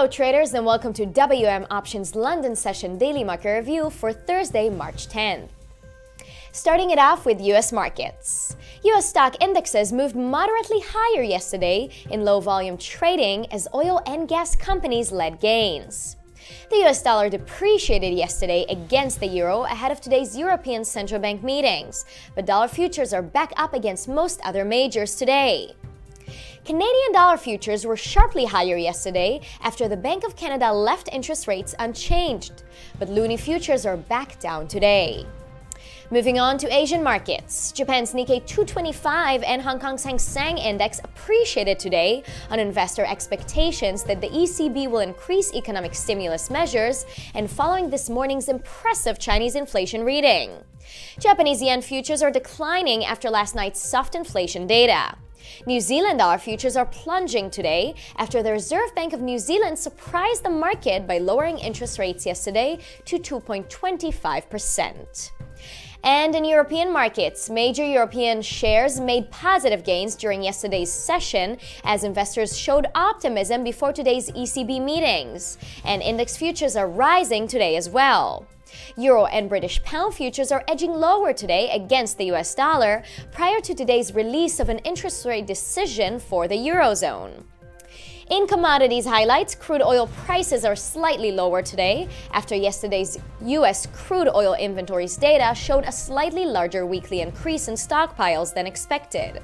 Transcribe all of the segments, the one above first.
Hello traders and welcome to WMoption's London session daily market review for Thursday, March 10th. Starting it off with US markets. US stock indexes moved moderately higher yesterday in low volume trading as oil and gas companies led gains. The US dollar depreciated yesterday against the euro ahead of today's European Central Bank meetings, but dollar futures are back up against most other majors today. Canadian dollar futures were sharply higher yesterday after the Bank of Canada left interest rates unchanged, but loonie futures are back down today. Moving on to Asian markets, Japan's Nikkei 225 and Hong Kong's Hang Seng Index appreciated today on investor expectations that the ECB will increase economic stimulus measures and following this morning's impressive Chinese inflation reading. Japanese yen futures are declining after last night's soft inflation data. New Zealand dollar futures are plunging today after the Reserve Bank of New Zealand surprised the market by lowering interest rates yesterday to 2.25%. And in European markets, major European shares made positive gains during yesterday's session as investors showed optimism before today's ECB meetings, and index futures are rising today as well. Euro and British pound futures are edging lower today against the US dollar prior to today's release of an interest rate decision for the Eurozone. In commodities highlights, crude oil prices are slightly lower today after yesterday's US crude oil inventories data showed a slightly larger weekly increase in stockpiles than expected.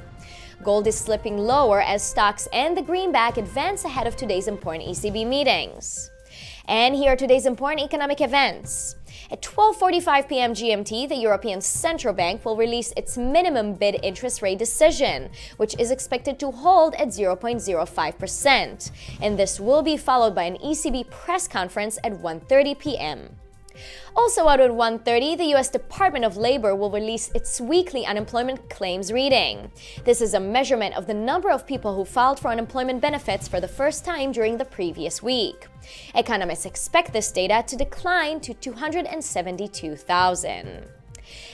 Gold is slipping lower as stocks and the greenback advance ahead of today's important ECB meetings. And here are today's important economic events. At 12:45 p.m. GMT, the European Central Bank will release its minimum bid interest rate decision, which is expected to hold at 0.05%. And this will be followed by an ECB press conference at 1:30 p.m. Also out at 1:30, the U.S. Department of Labor will release its weekly unemployment claims reading. This is a measurement of the number of people who filed for unemployment benefits for the first time during the previous week. Economists expect this data to decline to 272,000.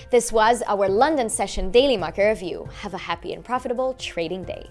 This was our London session daily market review. Have a happy and profitable trading day.